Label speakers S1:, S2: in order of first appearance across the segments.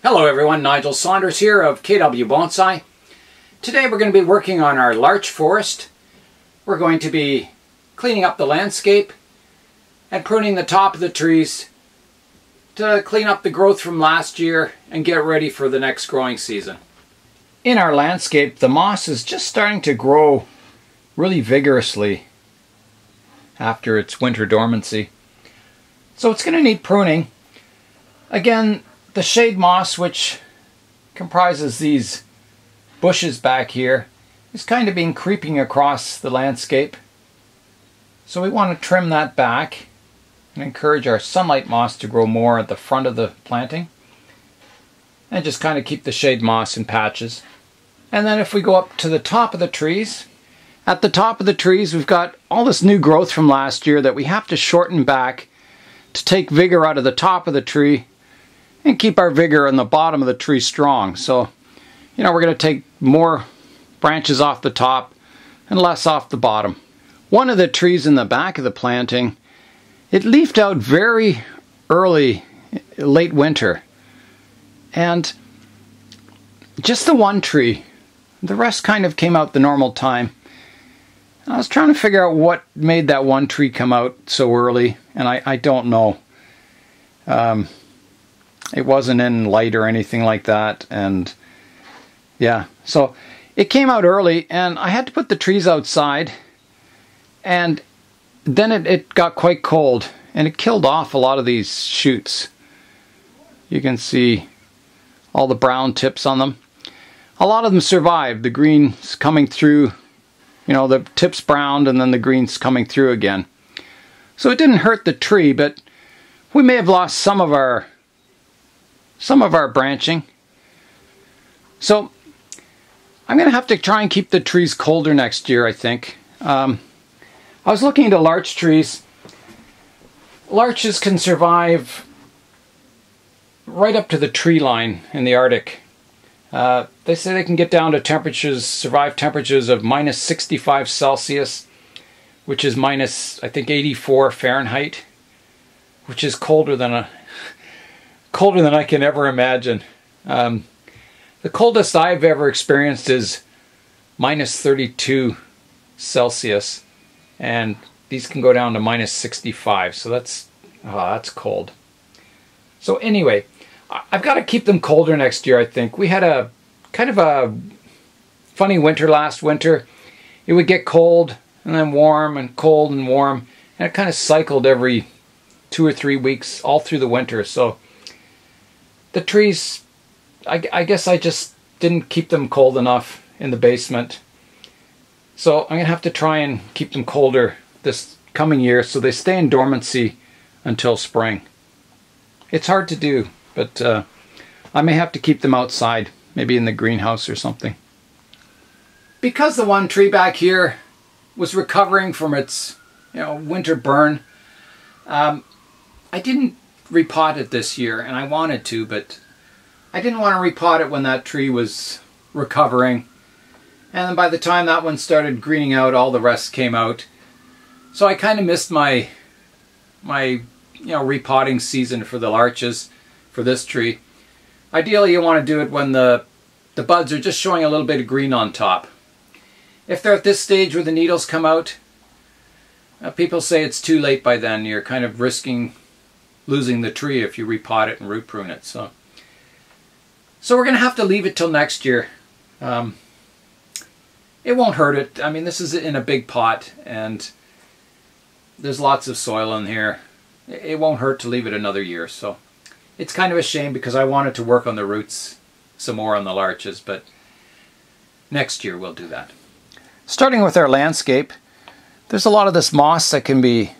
S1: Hello everyone, Nigel Saunders here of KW Bonsai. Today we're going to be working on our larch forest. We're going to be cleaning up the landscape and pruning the top of the trees to clean up the growth from last year and get ready for the next growing season. In our landscape, the moss is just starting to grow really vigorously after its winter dormancy. So it's going to need pruning. Again, the shade moss, which comprises these bushes back here, is kind of been creeping across the landscape. So we want to trim that back and encourage our sunlight moss to grow more at the front of the planting. And just kind of keep the shade moss in patches. And then if we go up to the top of the trees, at the top of the trees we've got all this new growth from last year that we have to shorten back to take vigor out of the top of the tree and keep our vigor on the bottom of the tree strong. So, we're going to take more branches off the top and less off the bottom. One of the trees in the back of the planting, it leafed out very early, late winter. And just the one tree. The rest kind of came out the normal time. I was trying to figure out what made that one tree come out so early, and I don't know. It wasn't in light or anything like that, and yeah, so it came out early, and I had to put the trees outside, and then it got quite cold, and it killed off a lot of these shoots. You can see all the brown tips on them. A lot of them survived, the green's coming through, the tips browned, and then the green's coming through again. So it didn't hurt the tree, but we may have lost some of our branching. So I'm going to have to try and keep the trees colder next year, I think. I was looking into larch trees. Larches can survive right up to the tree line in the Arctic. They say they can get down to survive temperatures of minus 65 Celsius, which is minus, I think, 84 Fahrenheit, which is colder than I can ever imagine. The coldest I've ever experienced is minus 32 Celsius, and these can go down to minus 65, so that's cold. So anyway, I've got to keep them colder next year, I think. We had a kind of a funny winter last winter. It would get cold and then warm and cold and warm, and it kind of cycled every 2 or 3 weeks all through the winter. So the trees, I guess I just didn't keep them cold enough in the basement. So I'm going to have to try and keep them colder this coming year so they stay in dormancy until spring. It's hard to do, but I may have to keep them outside, maybe in the greenhouse or something. Because the one tree back here was recovering from its winter burn, I didn't repot it this year, and I wanted to, but I didn't want to repot it when that tree was recovering. And then by the time that one started greening out, all the rest came out. So I kind of missed my repotting season for the larches for this tree. Ideally, you want to do it when the buds are just showing a little bit of green on top. If they're at this stage where the needles come out, people say it's too late by then. You're kind of risking losing the tree if you repot it and root prune it. So we're going to have to leave it till next year. It won't hurt it. I mean, this is in a big pot, and there's lots of soil in here. It won't hurt to leave it another year. So it's kind of a shame because I wanted to work on the roots some more on the larches, but next year we'll do that. Starting with our landscape, there's a lot of this moss that can be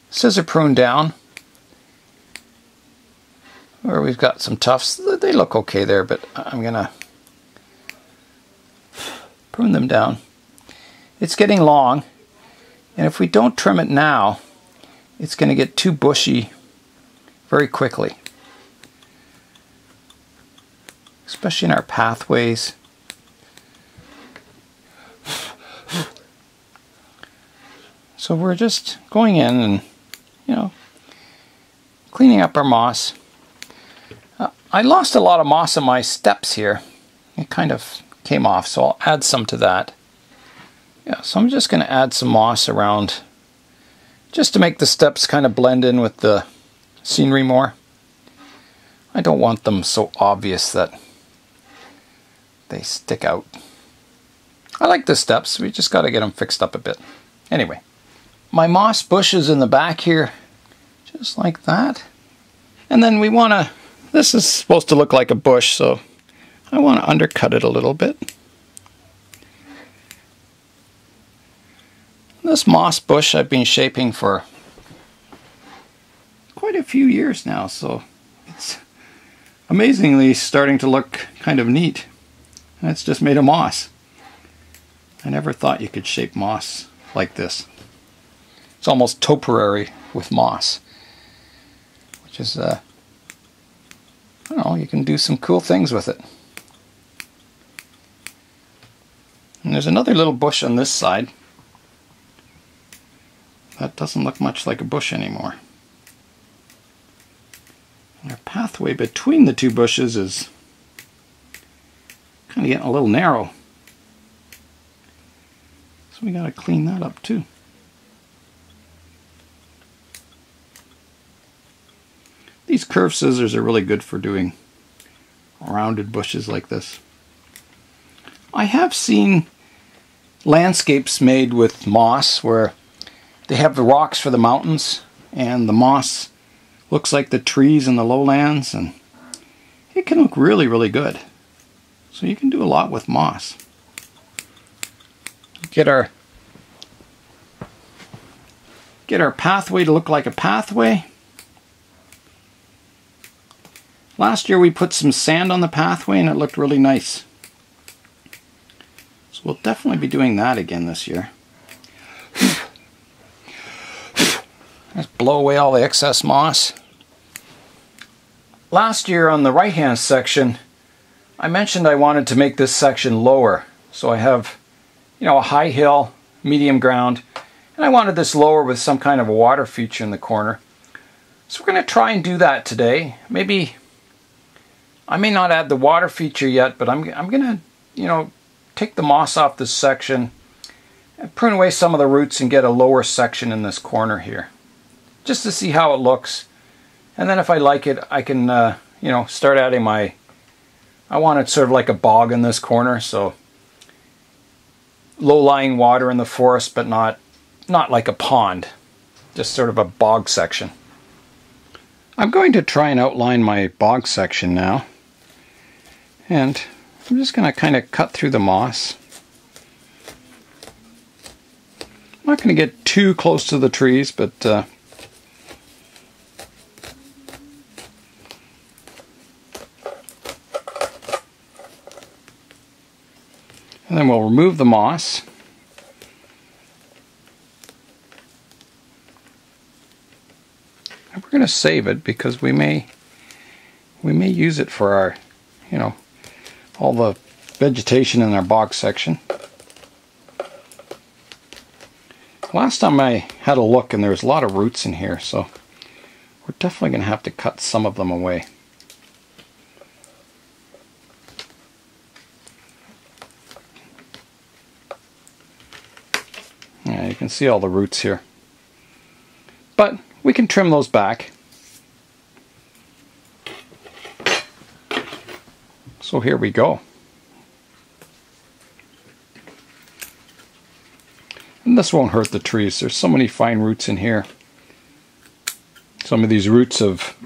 S1: scissor pruned down. Or we've got some tufts. They look okay there, but I'm going to prune them down. It's getting long, and if we don't trim it now, it's going to get too bushy very quickly. Especially in our pathways. So we're just going in and, cleaning up our moss. I lost a lot of moss on my steps here. It kind of came off, so I'll add some to that. Yeah, so I'm just going to add some moss around just to make the steps kind of blend in with the scenery more. I don't want them so obvious that they stick out. I like the steps, we just got to get them fixed up a bit. Anyway, my moss bushes in the back here, just like that. And then we want to, this is supposed to look like a bush, so I want to undercut it a little bit. This moss bush I've been shaping for quite a few years now, so it's amazingly starting to look kind of neat. And it's just made of moss. I never thought you could shape moss like this. It's almost topiary with moss, which is, I don't know, you can do some cool things with it. And there's another little bush on this side. That doesn't look much like a bush anymore. And our pathway between the two bushes is kind of getting a little narrow. So we got to clean that up too. These curved scissors are really good for doing rounded bushes like this. I have seen landscapes made with moss where they have the rocks for the mountains and the moss looks like the trees in the lowlands, and it can look really, really good. So you can do a lot with moss. Get our pathway to look like a pathway. Last year we put some sand on the pathway and it looked really nice. So we'll definitely be doing that again this year. Just blow away all the excess moss. Last year on the right hand section, I mentioned I wanted to make this section lower. So I have, you know, a high hill, medium ground, and I wanted this lower with some kind of a water feature in the corner. So we're going to try and do that today. Maybe, I may not add the water feature yet, but I'm going to, you know, take the moss off this section and prune away some of the roots and get a lower section in this corner here. Just to see how it looks. And then if I like it, I can, you know, start adding my, I want it sort of like a bog in this corner, so low-lying water in the forest, but not like a pond. Just sort of a bog section. I'm going to try and outline my bog section now. And I'm just going to kind of cut through the moss. I'm not going to get too close to the trees, but and then we'll remove the moss. And we're going to save it because we may use it for our, you know, all the vegetation in our bog section. Last time I had a look and there was a lot of roots in here, so we're definitely going to have to cut some of them away. Yeah, you can see all the roots here. But we can trim those back. So here we go. And this won't hurt the trees. There's so many fine roots in here. Some of these roots have,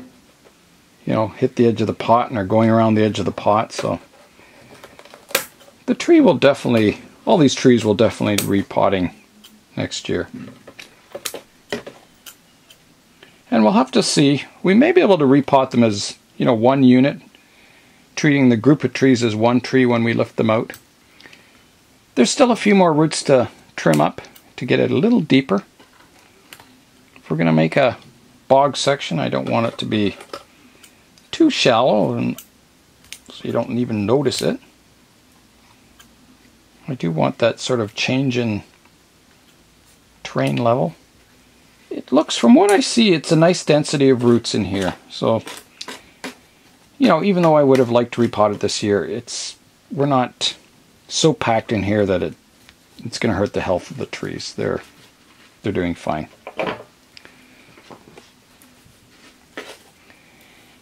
S1: you know, hit the edge of the pot and are going around the edge of the pot. So the tree will definitely, all these trees will definitely be repotting next year. And we'll have to see. We may be able to repot them as, you know, one unit, treating the group of trees as one tree when we lift them out. There's still a few more roots to trim up to get it a little deeper. If we're going to make a bog section, I don't want it to be too shallow and so you don't even notice it. I do want that sort of change in terrain level. It looks, from what I see, it's a nice density of roots in here. So, you know, even though I would have liked to repot it this year, we're not so packed in here that it's going to hurt the health of the trees. They're doing fine.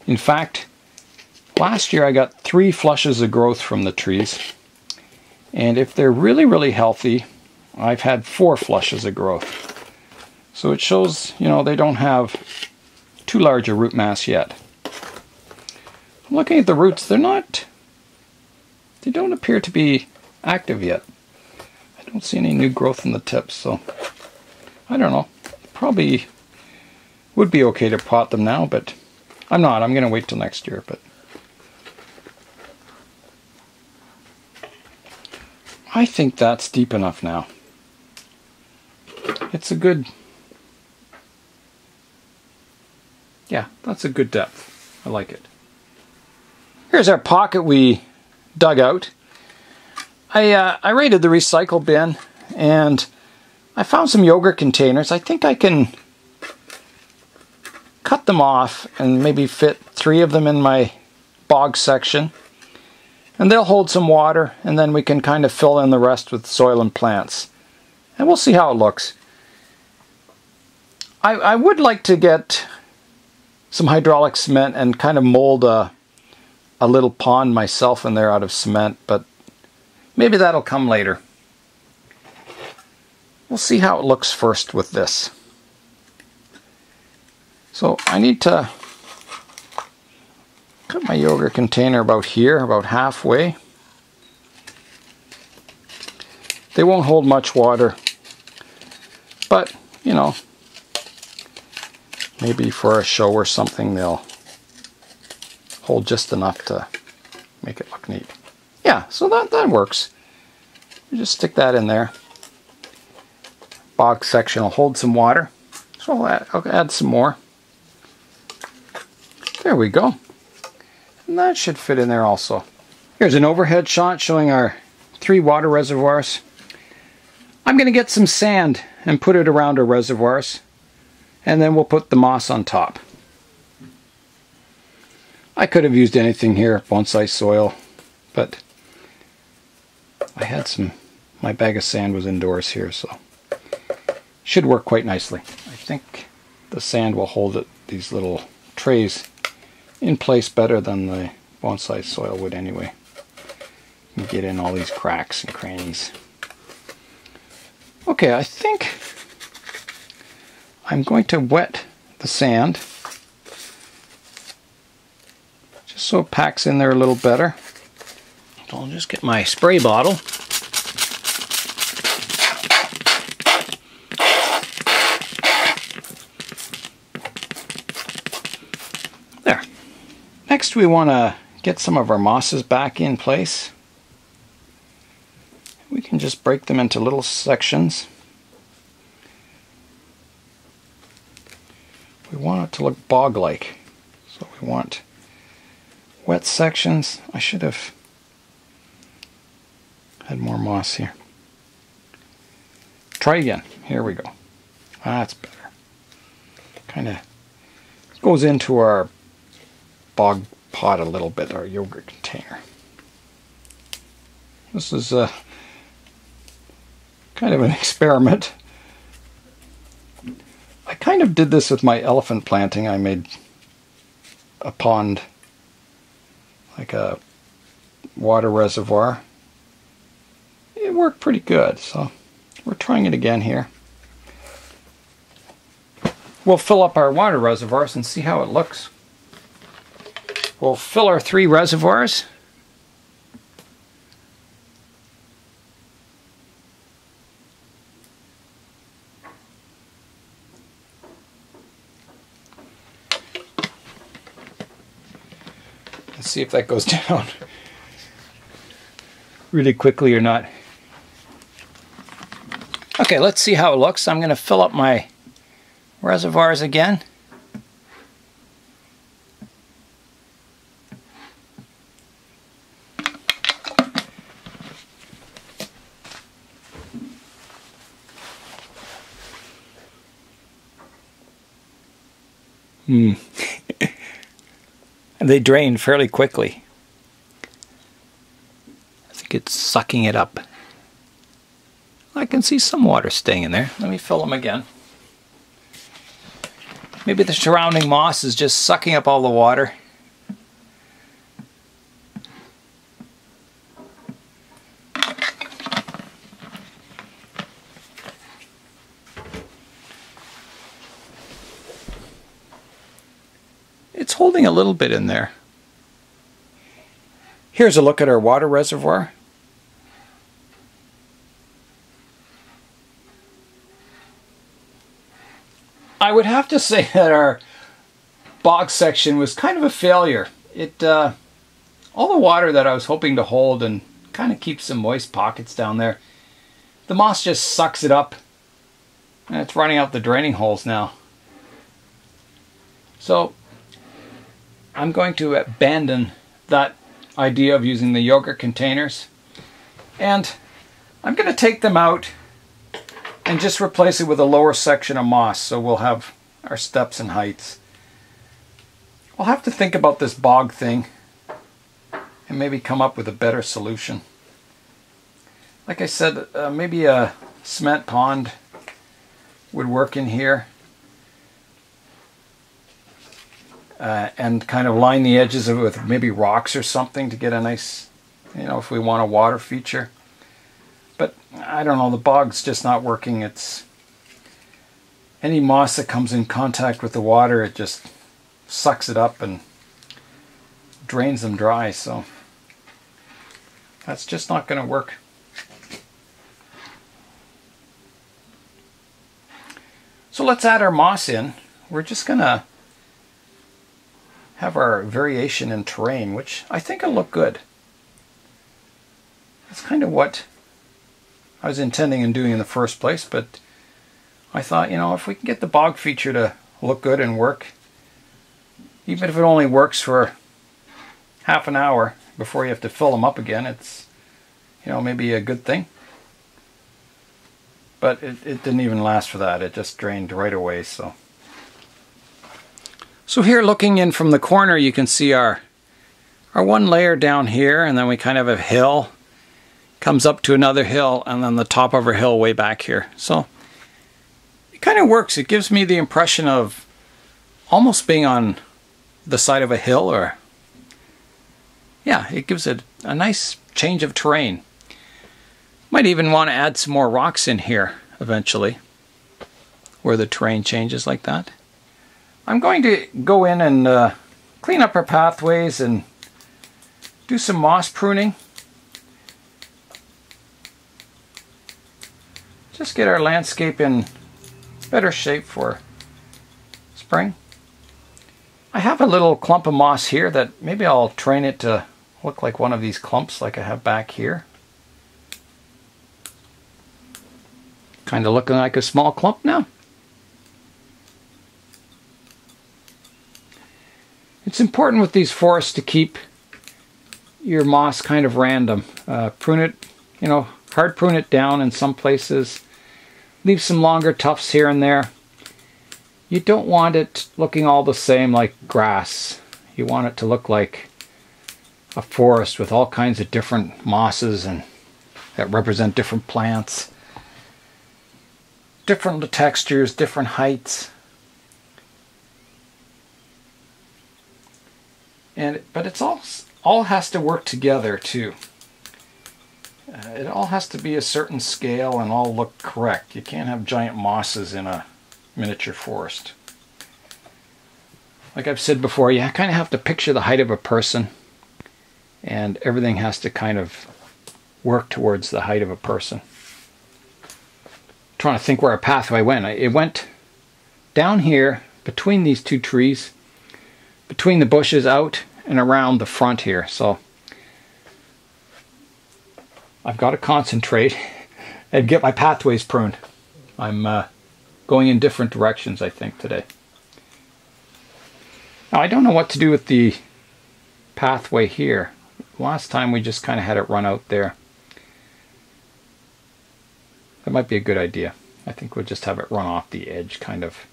S1: In fact, last year I got 3 flushes of growth from the trees, and if they're really, really healthy, I've had 4 flushes of growth. So it shows, you know, they don't have too large a root mass yet. Looking at the roots, they don't appear to be active yet. I don't see any new growth in the tips, so I don't know. Probably would be okay to pot them now, but I'm not. I'm going to wait till next year. But I think that's deep enough now. It's a good... yeah, that's a good depth. I like it. Here's our pocket we dug out. I raided the recycle bin and I found some yogurt containers. I think I can cut them off and maybe fit 3 of them in my bog section. And they'll hold some water, and then we can kind of fill in the rest with soil and plants. And we'll see how it looks. I would like to get some hydraulic cement and kind of mold a little pond myself in there out of cement, but maybe that'll come later. We'll see how it looks first with this. So I need to cut my yogurt container about here, about halfway. They won't hold much water, but you know, maybe for a show or something they'll hold just enough to make it look neat. Yeah, so that works. You just stick that in there. Bog section will hold some water, so I'll add some more. There we go. And that should fit in there also. Here's an overhead shot showing our 3 water reservoirs. I'm going to get some sand and put it around our reservoirs, and then we'll put the moss on top. I could have used anything here, bonsai soil, but I had some, my bag of sand was indoors here, so should work quite nicely. I think the sand will hold these little trays in place better than the bonsai soil would anyway. You get in all these cracks and crannies. Okay, I think I'm going to wet the sand just so it packs in there a little better. So I'll just get my spray bottle. There. Next we want to get some of our mosses back in place. We can just break them into little sections. We want it to look bog-like, so we want wet sections. I should have had more moss here. Try again. Here we go. That's better. Kind of goes into our bog pot a little bit, our yogurt container. This is kind of an experiment. I kind of did this with my elephant planting. I made a pond, like a water reservoir. It worked pretty good, so we're trying it again here. We'll fill up our water reservoirs and see how it looks. We'll fill our 3 reservoirs. Let's see if that goes down really quickly or not. Okay, let's see how it looks. I'm going to fill up my reservoirs again. I And they drain fairly quickly. I think it's sucking it up. I can see some water staying in there. Let me fill them again. Maybe the surrounding moss is just sucking up all the water. It's holding a little bit in there. Here's a look at our water reservoir. I would have to say that our bog section was kind of a failure. All the water that I was hoping to hold and kind of keep some moist pockets down there, the moss just sucks it up, and it's running out the draining holes now. So I'm going to abandon that idea of using the yogurt containers, and I'm going to take them out and just replace it with a lower section of moss, so we'll have our steps and heights. I'll have to think about this bog thing and maybe come up with a better solution. Like I said, maybe a cement pond would work in here, and kind of line the edges of it with maybe rocks or something to get a nice, if we want a water feature. But I don't know, the bog's just not working. It's any moss that comes in contact with the water, it just sucks it up and drains them dry, so that's just not going to work. So let's add our moss in. We're just going to have our variation in terrain, which I think will look good. That's kind of what I was intending on doing in the first place, but I thought, if we can get the bog feature to look good and work, even if it only works for half an hour before you have to fill them up again, it's, maybe a good thing. But it didn't even last for that. It just drained right away. So here, looking in from the corner, you can see our one layer down here, and then we kind of have a hill, comes up to another hill, and then the top of our hill way back here. So it kind of works. It gives me the impression of almost being on the side of a hill, or yeah, it gives it a nice change of terrain. Might even want to add some more rocks in here eventually, where the terrain changes like that. I'm going to go in and clean up our pathways and do some moss pruning. Just get our landscape in better shape for spring. I have a little clump of moss here that maybe I'll train it to look like one of these clumps like I have back here. Kind of looking like a small clump now. It's important with these forests to keep your moss kind of random. Prune it, hard prune it down in some places. Leave some longer tufts here and there. You don't want it looking all the same like grass. You want it to look like a forest with all kinds of different mosses and that represent different plants. Different textures, different heights. But it's all has to work together too. It all has to be a certain scale and all look correct. You can't have giant mosses in a miniature forest. Like I've said before, you kind of have to picture the height of a person, and everything has to kind of work towards the height of a person. Trying to think where our pathway went. It went down here between these two trees, between the bushes, out and around the front here. So I've got to concentrate and get my pathways pruned. I'm going in different directions, I think, today. Now, I don't know what to do with the pathway here. Last time we just kind of had it run out there. That might be a good idea. I think we'll just have it run off the edge, kind of.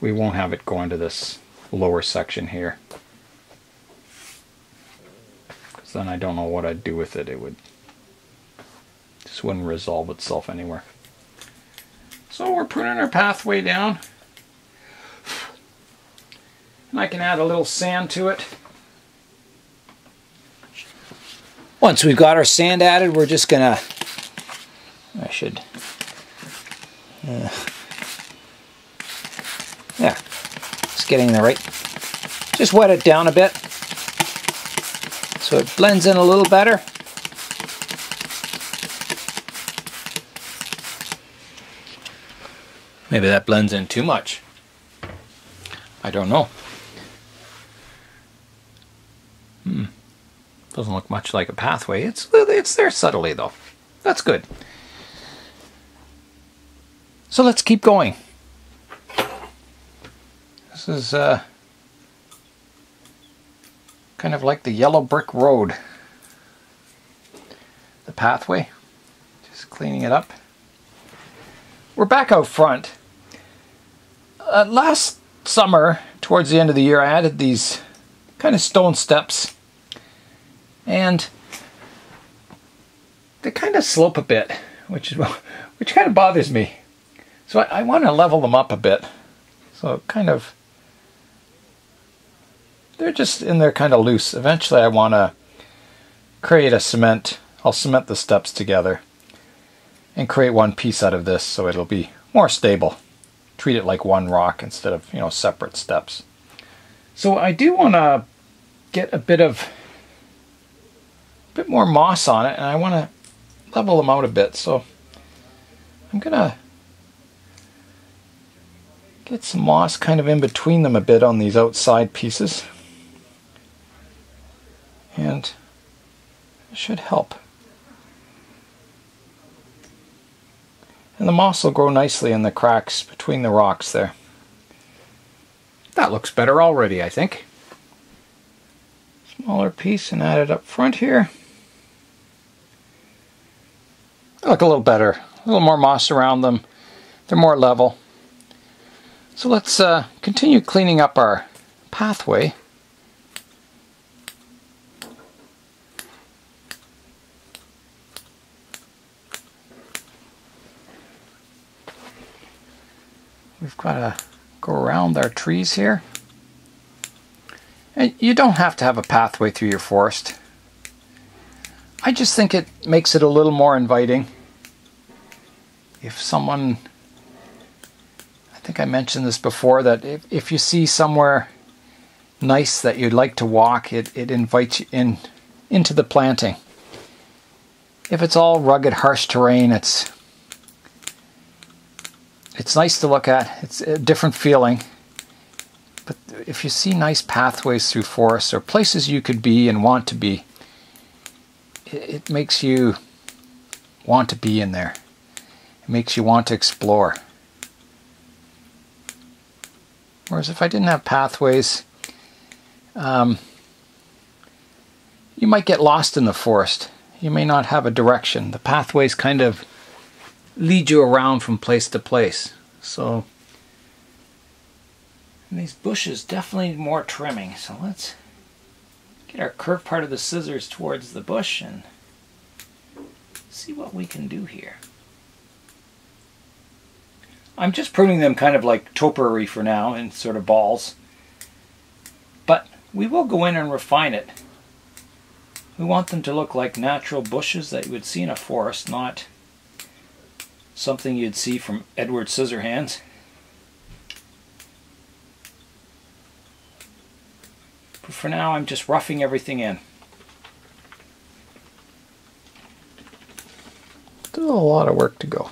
S1: We won't have it go into this lower section here. then I don't know what I'd do with it. It would just wouldn't resolve itself anywhere. So we're pruning our pathway down. And I can add a little sand to it.
S2: Once we've got our sand added, we're just gonna, yeah, it's getting the right, just wet it down a bit so it blends in a little better. Maybe that blends in too much.
S1: I don't know. Doesn't look much like a pathway. It's there subtly though. That's good. So let's keep going. This is kind of like the yellow brick road. The pathway. Just cleaning it up. We're back out front. Last summer, towards the end of the year, I added these kind of stone steps. And they kind of slope a bit, which kind of bothers me. So I want to level them up a bit. So kind of, they're just in there kind of loose. Eventually I want to create a cement. I'll cement the steps together and create one piece out of this so it'll be more stable. Treat it like one rock instead of, you know, separate steps. So I do want to get a bit more moss on it, and I want to level them out a bit. So I'm gonna get some moss kind of in between them a bit on these outside pieces, and it should help. And the moss will grow nicely in the cracks between the rocks there. That looks better already, I think. Smaller piece and add it up front here. They look a little better. A little more moss around them. They're more level. So let's continue cleaning up our pathway. We've got to go around our trees here. And you don't have to have a pathway through your forest. I just think it makes it a little more inviting. If someone, I think I mentioned this before, that if you see somewhere nice that you'd like to walk, it invites you into the planting. If it's all rugged, harsh terrain, it's nice to look at. It's a different feeling. But if you see nice pathways through forests or places you could be and want to be, it makes you want to be in there. It makes you want to explore. Whereas if I didn't have pathways, you might get lost in the forest. You may not have a direction. The pathways kind of lead you around from place to place. So and these bushes definitely need more trimming. So let's get our curved part of the scissors towards the bush and see what we can do here. I'm just pruning them kind of like topiary for now in sort of balls. But we will go in and refine it. We want them to look like natural bushes that you would see in a forest, not something you'd see from Edward Scissorhands. But for now, I'm just roughing everything in. Still a lot of work to go.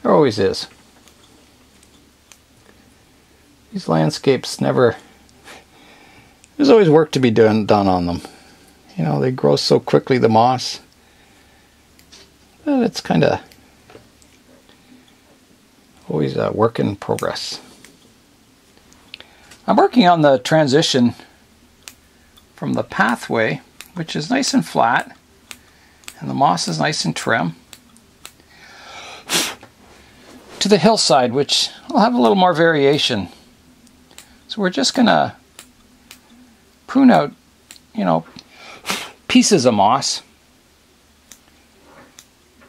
S1: There always is. These landscapes never... There's always work to be done on them. You know, they grow so quickly, the moss. But it's kind of always a work in progress. I'm working on the transition from the pathway, which is nice and flat, and the moss is nice and trim, to the hillside, which will have a little more variation. So we're just going to prune out
S2: you know, pieces of moss.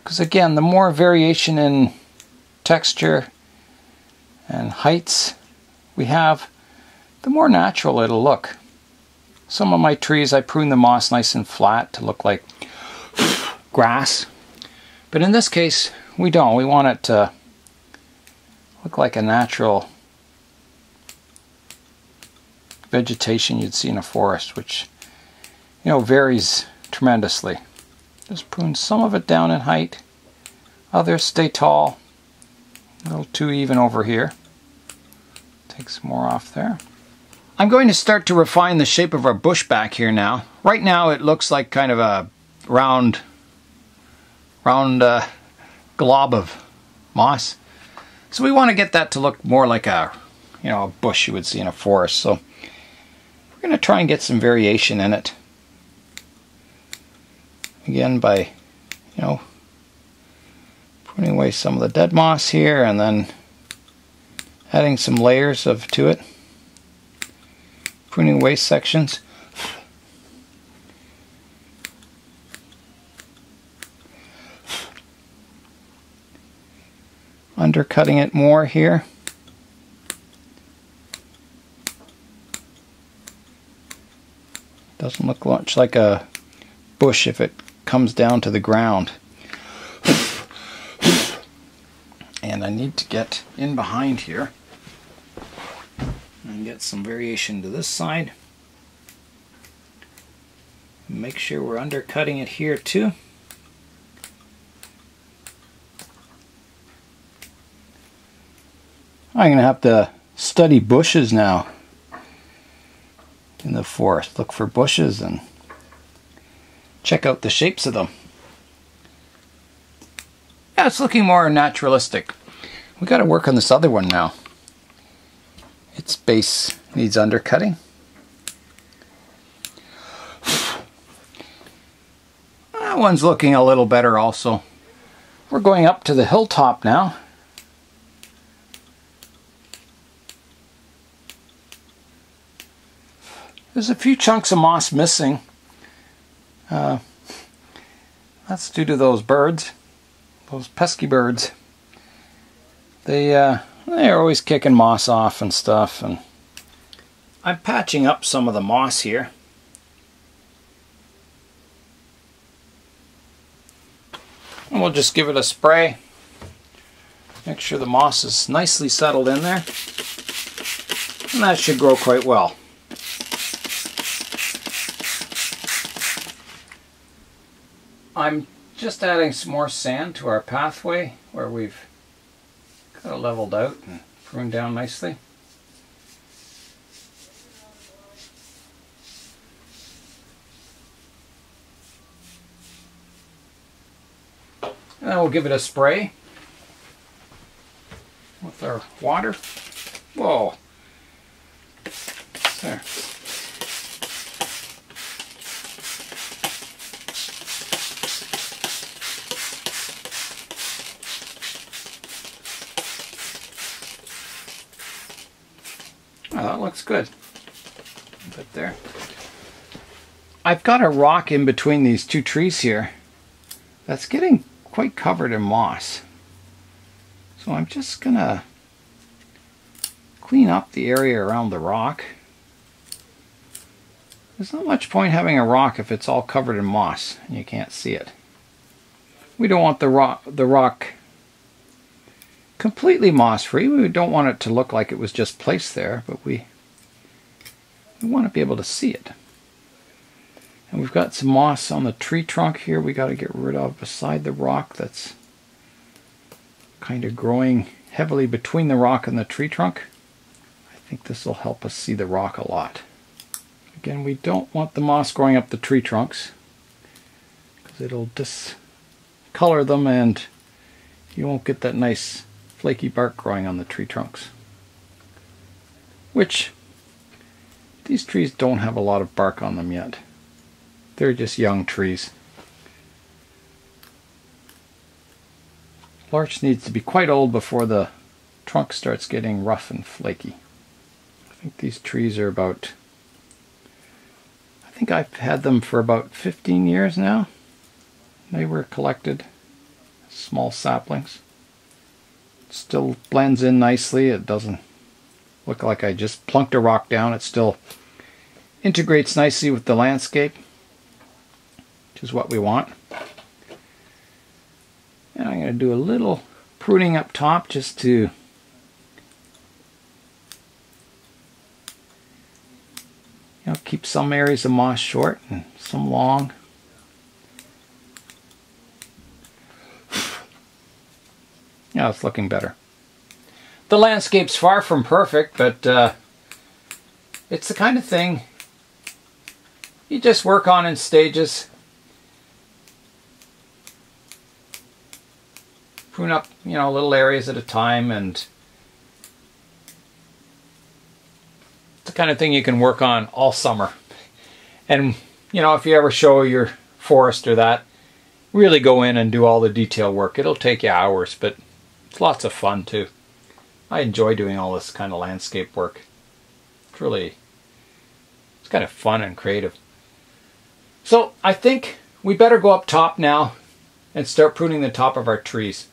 S2: Because again, the more variation in texture and heights we have, the more natural it'll look. Some of my trees, I prune the moss nice and flat to look like grass. But in this case, we don't. We want it to look like a natural vegetation you'd see in a forest, which, you know, varies tremendously. Just prune some of it down in height. Others stay tall. A little too even over here. Take some more off there. I'm going to start to refine the shape of our bush back here now. Right now it looks like kind of a round glob of moss. So we want to get that to look more like a, you know, a bush you would see in a forest. So we're going to try and get some variation in it. Again, by, you know, putting away some of the dead moss here and then adding some layers to it. Pruning away sections. Undercutting it more here. Doesn't look much like a bush if it comes down to the ground. And I need to get in behind here and get some variation to this side. Make sure we're undercutting it here too. I'm going to have to study bushes now in the forest. Look for bushes and check out the shapes of them. Yeah, it's looking more naturalistic. We got to work on this other one now. Its base needs undercutting. That one's looking a little better also. We're going up to the hilltop now. There's a few chunks of moss missing. That's due to those birds. Those pesky birds. They're always kicking moss off and stuff. And I'm patching up some of the moss here. And we'll just give it a spray. Make sure the moss is nicely settled in there. And that should grow quite well. I'm just adding some more sand to our pathway where we've got it leveled out and pruned down nicely. And then we'll give it a spray with our water. Whoa. There. Oh, that looks good. Put there. I've got a rock in between these two trees here that's getting quite covered in moss. So I'm just gonna clean up the area around the rock. There's not much point having a rock if it's all covered in moss and you can't see it. We don't want the rock completely moss-free. We don't want it to look like it was just placed there, but we want to be able to see it. And we've got some moss on the tree trunk here we got to get rid of beside the rock that's kind of growing heavily between the rock and the tree trunk. I think this will help us see the rock a lot. Again, we don't want the moss growing up the tree trunks because it'll discolor them and you won't get that nice flaky bark growing on the tree trunks. Which, these trees don't have a lot of bark on them yet. They're just young trees. Larch needs to be quite old before the trunk starts getting rough and flaky. I think these trees are about, think I've had them for about 15 years now. They were collected, small saplings. Still blends in nicely. It doesn't look like I just plunked a rock down. It still integrates nicely with the landscape, which is what we want. And I'm going to do a little pruning up top just to keep some areas of moss short and some long. Yeah, it's looking better. The landscape's far from perfect, but it's the kind of thing you just work on in stages. Prune up, little areas at a time, and it's the kind of thing you can work on all summer. And, if you ever show your forest or that, really go in and do all the detail work. It'll take you hours, but it's lots of fun too. I enjoy doing all this kind of landscape work. It's kind of fun and creative. So I think we better go up top now and start pruning the top of our trees.